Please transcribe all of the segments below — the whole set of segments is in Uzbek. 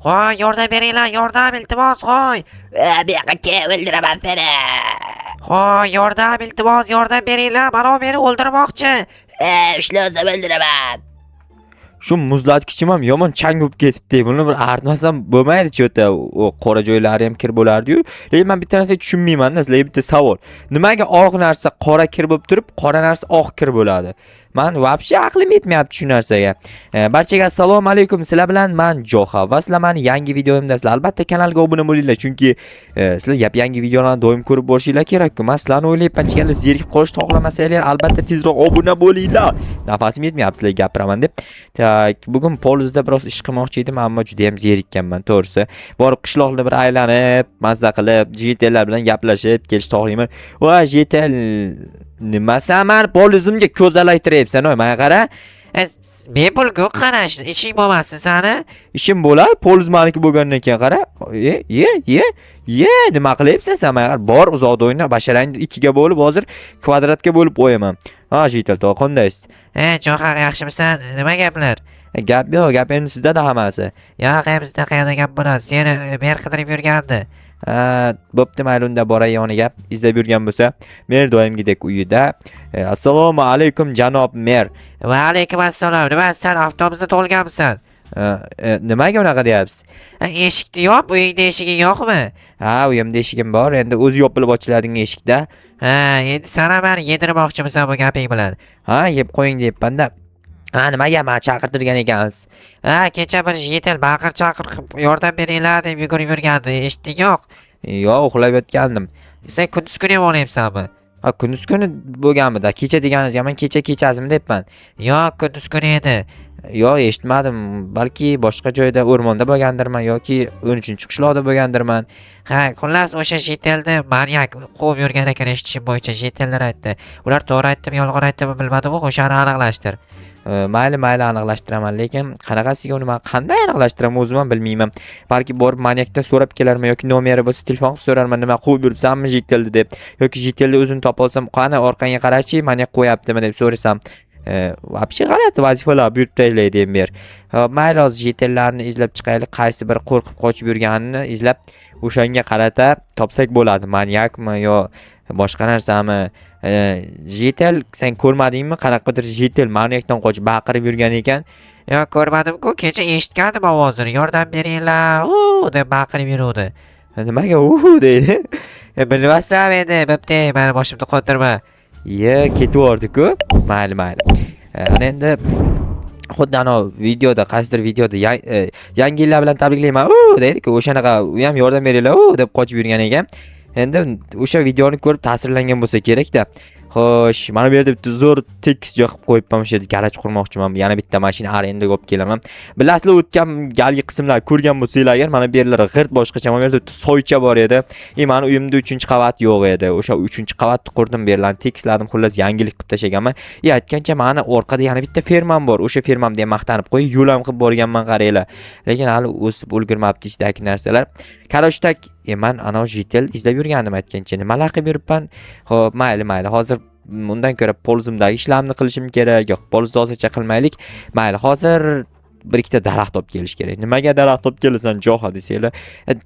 Hoy, yordam beringlar, yordam, iltimos, hoy. Bu yoqqa kel, o'ldiraman seni. Hoy, yordam, iltimos, yordam beringlar, mana meni o'ldirmoqchi. Ushla o'zim o'ldiraman. Shu muzlatkichim ham yomon chang bo'lib ketibdi. Buni bir artmasam bo'lmaydi cho'ta. O qora joylari ham kir bo'lardi-yu. Lekin men bitta narsa tushunmayman-da, sizlarga bitta savol. Nimaga oq narsa qora kir bo'lib turib, qora narsa oq kir bo'ladi? Men вообще aqlim yetmayapti shu narsaga. Barchaga assalomu alaykum. Sizlar bilan men Joha va sizlar meni yangi videomdasizlar. Albatta kanalga obuna bo'linglar, chunki sizlar yangi videolarni doim ko'rib borishinglar kerak-ku. Men sizlarni o'ylayapman, chigala zerikib qolishni xohlamasanglar, albatta tezroq obuna bo'linglar. Nafasim yetmayapti sizlarga gapiraman deb. Tak, bugun polizda biroz ish qilmoqchi edim, ammo juda ham zerikkanman, to'g'risi. Borib qishloqni bir aylanib, mazza qilib, jetellar bilan gaplashib kelish to'g'rimi? Va jetel nimasan polizimga ko'zalaytiryapsan, menga qara. Bepulku qarash, ishing bo'lmasin sani. Ishim bo'ladi, poliz meniki bo'lgandan keyin qara. Nima qilyapsan sen? Menga bor uzoqda o'yna, basharangni ikkiga bo'lib, hozir kvadratga bo'lib qo'yaman. Ha, jetel to, qandaysiz? Jo'xa, yaxshimisan? Nima gaplar? Gap yo'q, gap endi sizda hammasi. Yo'q, bizda qayerda gap bo'ladi? Seni mer qidirib yurgandi. Bo'pti, mayli unda boray yoniga, izlab yurgan bo'lsa, mer doimgidek uyida. Assalomu alaykum janob mer. Va alaykum assalom. Nima sen avtobusda tug'ilganmisan? Nimaga unaqa deyapsiz? Eshikni yop, uyingda eshigi yo'qmi? Ha, uyimda eshigim bor, endi o'zi yopilib ochiladigan eshikda. Ha, endi sana meni yedirmoqchimisan bu gaping bilan? Ha, yeb qo'ying deyapman-da. Ha, nimaga meni chaqirtirgan ekansiz? Ha, kecha bir yetel baqir chaqir yordam beringlar deb yugurib yurgandi. Eshitding yo'q? Yo'q, uxlab yotgandim. Sen kunduz kuni ham olyapsanmi? Ha, kunduz kuni bo'lganmidi? Kecha deganingizga men kechasimi deyapman. Yo'q, kunduz kuni edi. Yo'q, eshitmadim. Balki boshqa joyda o'rmonda bo'lgandirman yoki 13-qishloqda bo'lgandirman. Ha, xullas o'sha jetelni manyak quvib yurgan ekan eshitishim bo'yicha jetellar aytdi. Ular to'g'ri aytdimi, yolg'on aytdimi bilmadim, o'shani aniqlashtir. Mayli aniqlashtiraman, lekin qanaqasiga uni men qanday aniqlashtiraman o'zim ham bilmayman. Balki borib manyakdan so'rab kelarman yoki nomeri bo'lsa telefon qilib so'rarman, nima quvib yuribsanmi jetelni deb, yoki jetelni o'zini topa olsam, qani orqangga qarachi, manyak qo'yaptimi deb so'rasam. Вообще g'alati vazifalar buyurtaylar deyim ber. Mayli hozir jetellarni izlab chiqaylik, qaysi bir qo'rqib qochib yurganini izlab o'shanga qarata topsak bo'ladi. Manyakmi yo boshqa narsami? Jetel sen ko'rmadingmi? Qanaqadir jetel manyakdan qochib baqirib yurgan ekan. Yo'q, ko'rmadim-ku, kecha eshitgandim ovozini. Yordam beringlar, deb baqirib yuruvdi. Nimaga deydi? Bilmasam endi, bo'pti, meni boshimda qotirma. Ketaverdi-ku. Mayli. Ana endi xuddi ana videoda, qaysidir videoda yangi yillar bilan tabriklayman deydi-ku, o'shanaqa u ham yordam beringlar deb qochib yurgan ekan. Endi o'sha videoni ko'rib ta'sirlangan bo'lsa kerak-da. Xo'sh, mana bu yerda bitta zo'r tekis joy qilib qo'yibman, o'sha yerda garaj qurmoqchiman. Yana bitta mashina arendaga olib kelaman. Bilasizlar, o'tgan galgi qismlar ko'rgan bo'lsanglar agar, mana bu yerlar g'irt boshqacha. Mana bu yerda bitta soycha bor edi. Meni uyimda 3-qavat yo'q edi. O'sha 3-qavatni qurdim, berlarni tekisladim, xullas yangilik qilib tashaganman. Aytgancha, meni orqada yana bitta fermam bor. O'sha fermamda ham maqtanib qo'yib, yo'l ham qilib borganman, qaranglar. Lekin hali o'sib ulgurmabdi ishdagi narsalar. Karashtak, men ana jetel izlab yurgandim aytgancha. Nimalar qilib yuribman? Xo'p, mayli. Hozir undan ko'ra polizimdagi ishlarni qilishim kerak. Yo'q, polizni hozircha qilmaylik. Mayli, hozir bir ikkita daraxt olib kelish kerak. Nimaga daraxt olib kelasan, Joha desanglar?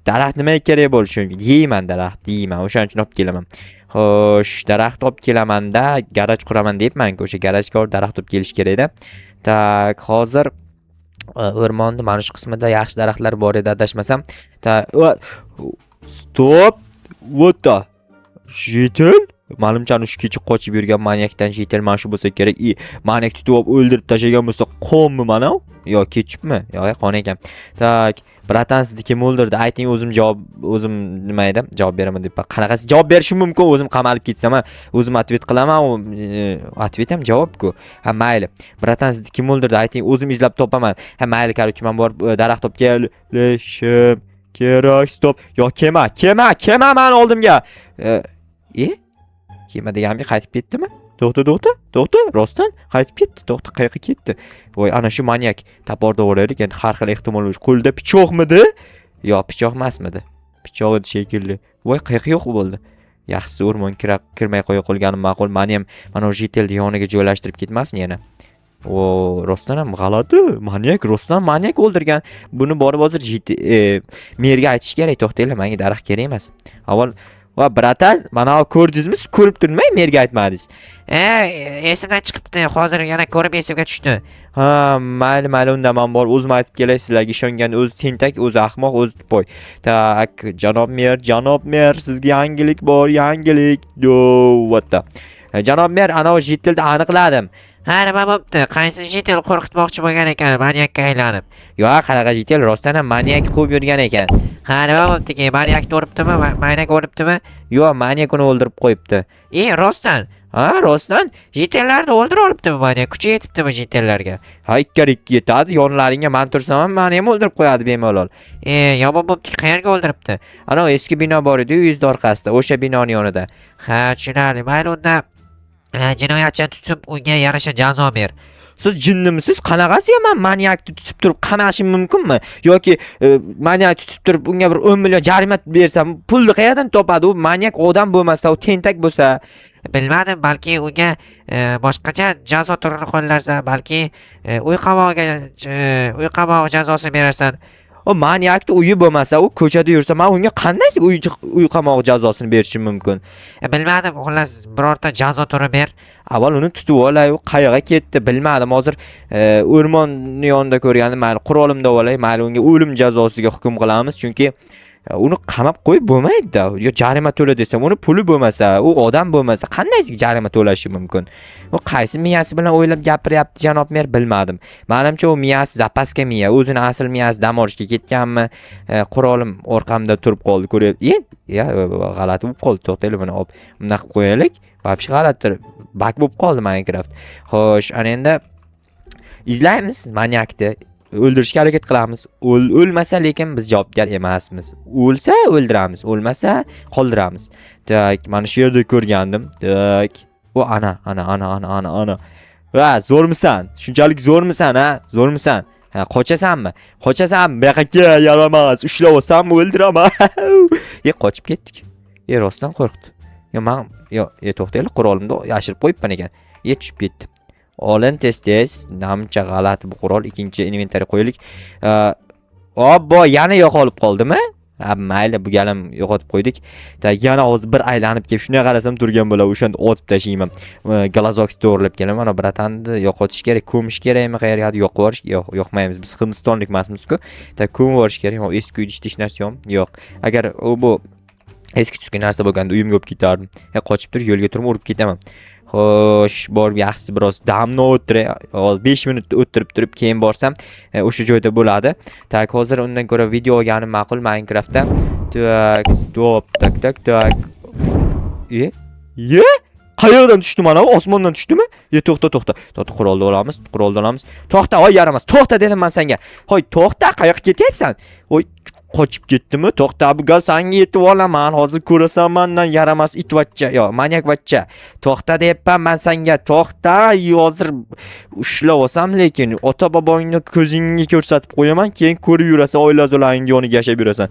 Daraxt nimaga kerak bo'lishi mumkin? Yeyman daraxt, yeyman. O'shaning uchun olib kelaman. Xo'sh, daraxt olib kelaman-da, garaj quraman deyapman-ku, o'sha garajga daraxt olib kelish kerak-da. Tak, hozir o'rmonda mana shu qismida yaxshi daraxtlar bor edi, adashmasam. Stop. Vota. Jetel? Ma'lumcha shu kecha qochib yurgan manyakdan jetel mana shu bo'lsa kerak. Manyak tutib olib o'ldirib tashagan bo'lsa, qonmi mana? Yo, kechibmi? Yo'q, qon ekan. Tak, bratan sizni kim o'ldirdi? Ayting, o'zim nima edi? Javob beraman deb. Qanaqasi javob berishim mumkin? O'zim qamalib ketsam, o'zim atvet qilaman. Atvet ham javob-ku. Ha, mayli. Bratan sizni kim o'ldirdi? Ayting, o'zim izlab topaman. Ha, mayli, qarchi, men borib daraxt olib kelishim kerak. Stop. Yo, kema meni oldimga. Kema deganimga qaytib ketdimi? To'xta, rostdan qaytib ketdi. To'xta, qayoqqa ketdi? Voy, ana shu manyak taporda o'raylik. Endi har xil ehtimol bo'lishi. Qo'lida pichoqmidi? Yo, pichoq emasmidi? Pichoq edi shekilli. Voy, qayoqqa yo'q bo'ldi. Yaxshisi o'rmon kirmay qo'ya qolganim ma'qul. Meni ham mana o'sha jetelni yoniga joylashtirib ketmasin yana. O rostdan ham g'alati. Manyak, rostdan manyak o'ldirgan. Buni borib hozir merga aytish kerak. To'xtanglar, menga daraxt kerak emas. Avval va bratan, mana ko'rdingizmi? Ko'rib turmay merga aytmadingiz. Esimdan chiqibdi. Hozir yana ko'rib esimga tushdi. Ha, mayli, unda men bor o'zim aytib kelay, sizlarga ishongan o'zi tentak, o'zi ahmoq, o'zi tupoy. Tak, janob mer, sizga yangilik bor, yangilik. Vatta. Janob mer, ana o jitilni aniqladim. Ha, nima bo'pti? Qaysi jitel qo'rqitmoqchi bo'lgan ekan manyakka aylanib? Yo'q, qanaqa jitel rostdan ham manyak quvib yurgan ekan. Ha, nima bo'ptiki? Manyakni o'libdimi? Manyak o'libdimi? Yo'q, manyak uni o'ldirib qo'yibdi. Rostdan. Ha, rostdan? Jitellarni o'ldirib olibdimi manyak? Kuchi yetibdimi jitellarga? Ha, ikki yetadi. Yonlaringga men tursam ham meni ham o'ldirib qo'yadi bemalol. Yomon bo'ptiki, qayerga o'ldiribdi? Ana eski bino bor edi, uyingizning orqasida, o'sha binoning yonida. Ha, tushunarli. Mayli unda jinoyatchini tutib, unga yarasha jazo ber. Siz jinnimisiz? Qanaqasiga men manyakni tutib turib qamashim mumkinmi? Yoki manyakni tutib turib unga bir 10 million jarima bersam, pulni qayerdan topadi? U manyak odam bo'lmasa, u tentak bo'lsa, Bilmadim, balki unga boshqacha jazo turini qo'llarsa, balki uy qamog'i jazosini berarsan. o manyakni uyi bo'lmasa, u ko'chada yursa, men unga qanday uy qamog'i jazosini berishim mumkin? Bilmadim, xullas birorta jazo turi ber. Avval uni tutib olay, u qayerga ketdi bilmadim. Hozir o'rmonning yonida ko'rgandim, mayli qurolimda olay, mayli unga o'lim jazosiga hukm qilamiz, chunki uni qamab qo'yib bo'lmaydi-da. Yo jarima to'la desam, uni puli bo'lmasa, u odam bo'lmasa, qanday jarima to'lashi mumkin? U qaysi miyasi bilan o'ylab gapiryapti janob mer, bilmadim. Menimcha u miyasi zapaska miya, o'zini asl miyasi dam olishga ketganmi? Qurolim orqamda turib qoldi, ko'ryapti. G'alati bo'lib qoldi. To'xta, telefonni olib bunday qilib qo'yaylik. Vobshe g'alati bak bo'lib qoldi Minecraft. Xo'sh, ana endi izlaymiz manyakni. O'ldirishga harakat qilamiz. O'lmasa lekin biz javobgar emasmiz. O'lsa o'ldiramiz, o'lmasa qoldiramiz. Tak, mana shu yerda ko'rgandim. Tak. O ana. Va, zo'rmisan? Shunchalik zo'rmisan, ha? Zo'rmisan? Ha, qochasanmi? Qochasanmi? Bu yoqqa yaramas. Ushlab olsam o'ldiraman. Qochib ketdik. Rostdan qo'rqdi. To'xtaylik, qurolimda yashirib qo'yibman ekan. Tushib ketdim. Olin tez namcha g'alati bu qurol, ikkinchi inventariy qo'yaylik. Obbo, yana yo'qolib qoldimi? Mayli, bu galim yo'qotib qo'ydik. Yana hozir bir aylanib kelib, shunday qarasam turgan bo'lar, o'shanda otib tashlayman. Glazokni to'g'rilab kelaman. Mana bratanni yo'qotish kerak, ko'mish kerakmi, qayerga yo'qib yuborish? Yo'qmaymiz. Biz Hindistonlik emasmiz-ku. Ko'mib yuborish kerak. Eski uyda ishlash narsa yo'q. Agar bu eski tuski narsa bo'lganda uyimga olib ketardim. Qochib turib, yo'lga turib urib ketaman. Xo'sh, borib yaxshisi biroz damni o'tiray. Hozir 5 minut o'tirib turib, keyin borsam, o'sha joyda bo'ladi. Tak, hozir undan ko'ra video olganim ma'qul Minecraftda. Tak, stop, tak. Qayerdan tushdi mana? Osmondan tushdimi? To'xta. Qurolni olamiz. To'xta, yaramas. To'xta dedim men senga. To'xta, qayoqqa ketyapsan? Qochib ketdimi? To'xta, bu gal senga yetib olaman. Hozir ko'rasan mendan yaramas itvachcha, manyak vachcha. To'xta deyapman men senga. To'xta, hozir ushlab olsam, lekin ota bobongni ko'zingga ko'rsatib qo'yaman, keyin ko'rib yurasan, oilazolaring yoniga yashab yurasan.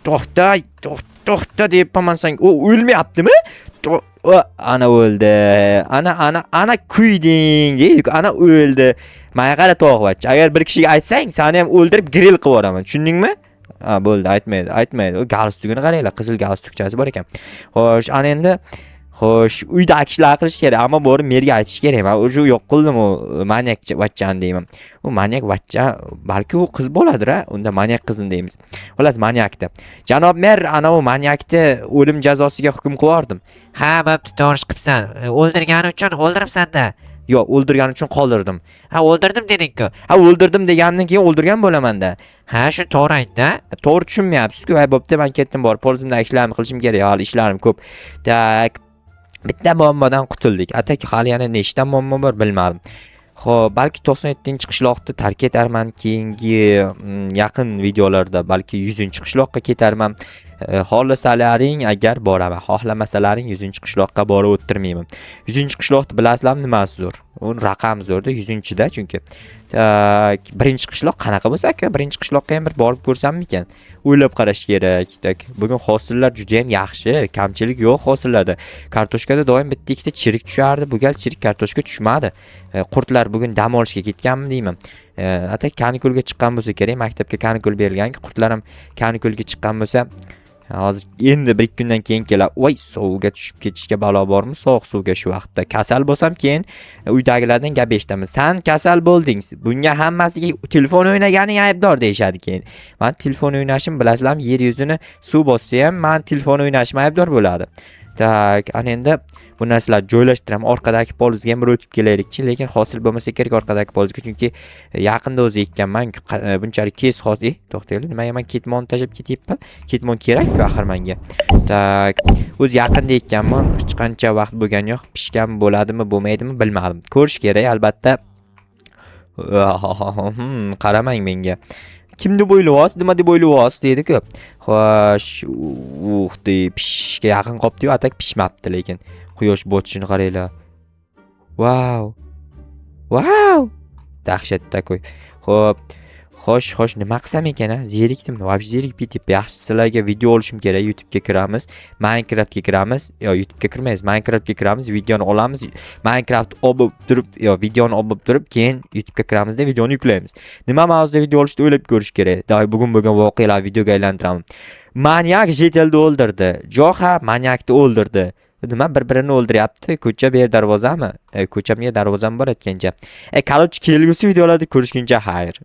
To'xta deyapman men senga. U o'lmayaptimi? Ana o'ldi. Ana kuyding. Ana o'ldi. Menga qara to'g'vachcha. Agar bir kishiga aytsang, seni ham o'ldirib grill qilib yuboraman. Tushundingmi? Bo'ldi, aytmaydi. O galstukini qaranglar, qizil galstukchasi bor ekan. Xo'sh, ana endi uyda kishilar qilish kerak, ammo borib merga aytish kerak. Men o'sha yo'q qildim u manyak vachchani deyman. U manyak vachcha, balki u qiz bo'ladi-ra, unda manyak qizini deymiz. Xullas, manyakda. Janob mer, ana u manyakni o'lim jazosiga hukm qilardim. Ha, bo'pti, to'g'ri qilibsan. O'ldirgani uchun o'ldiribsan-da. Yo'q, o'ldirgani uchun qoldirdim. Ha, o'ldirdim deding-ku. Ha, o'ldirdim degandan keyin o'ldirgan bo'laman-da. Ha, shu to'g'ri aytdi. To'g'ri tushunmayapsiz-ku. Bo'pti, men ketdim bor. Polizimdagi ishlarni qilishim kerak. Hali ishlarim ko'p. Tak. Bitta muammodan qutuldik. Atak hali yana nechta muammo bor bilmadim. Xo'p, balki 97-qishloqni tark etarman, keyingi yaqin videolarda balki 100-qishloqqa ketarman. Xohlasalaring agar boraman, xohlamasalaring 100-qishloqqa borib o'tirmayman. 100-qishloqni bilasizlarmi nimasi zo'r? U raqam zo'rda 100-da, chunki birinchi qishloq qanaqa bo'lsa aka, birinchi qishloqqa ham bir borib ko'rsammikan? O'ylab qarash kerak. Bugun hosillar juda ham yaxshi, kamchilik yo'q hosillarda. Kartoshkada doim bitta ikkita chirik tushardi, bu gal chirik kartoshka tushmadi. Qurtlar bugun dam olishga ketganmi deyman. Atak kanikulga chiqqan bo'lsa kerak, maktabga kanikul berilganki, qurtlar ham kanikulga chiqqan bo'lsa, hozir endi 1-2 kundan keyin kelib, voy suvga tushib ketishga balo bormi? Sovuq suvga shu vaqtda kasal bo'lsam, keyin uydagilardan gap eshitaman. Sen kasal bo'lding. Bunga hammasiga telefon o'ynaganing aybdor deyshadi keyin. Men telefon o'ynashim bilasizlarmi, yer yuzini suv bossa ham men telefon o'ynashim aybdor bo'ladi. Tak, ana endi bu narsalar joylashtiram. Orqadagi polizga ham o'tib kelaylikchi, lekin hosil bo'lmasa kerak orqadagi polizga, chunki yaqinda o'zi ekkanman. Bunchalik tez hosil. To'xtaylik, nimaga men ketmon tashib ketyapman? Ketmon kerak-ku axir menga. Tak, o'zi yaqinda ekkanman. Hech qancha vaqt bo'lgan yo'q. Pishgan bo'ladimi, bo'lmaydimi bilmadim. Ko'rish kerak albatta. Qaramang menga. Kimni bo'ylayapsiz, nima deb o'ylayapsiz dedi-ku. Xo'sh, deb pishishga yaqin qopdi-yu, atak pishmabdi lekin. Quyosh botishini qaranglar. Wow. Wow! Dahshatda qo'y. Xo'p. Xo'sh, nima qilsam ekan, zerikdim. Voy, zerikib ketib, yaxshi sizlarga video olishim kerak. YouTube ga kiramiz, Minecraft ga kiramiz. Yo, YouTube ga kirmaymiz, Minecraft ga kiramiz, videoni olamiz. Minecraft olib turib, yo, videoni olib turib, keyin YouTube ga kiramizda videoni yuklaymiz. Nima mavzuda video olishni o'ylab ko'rish kerak. Bugun bo'lgan voqealar videoga aylantiraman. Manyak jetelda o'ldirdi. Joha manyakni o'ldirdi. Nima bir-birini o'ldiryapti? Ko'cha ber darvozami? Ko'chamga darvozam bor aytgancha. Qaloch kelgusi videolarda ko'rishguncha xayr.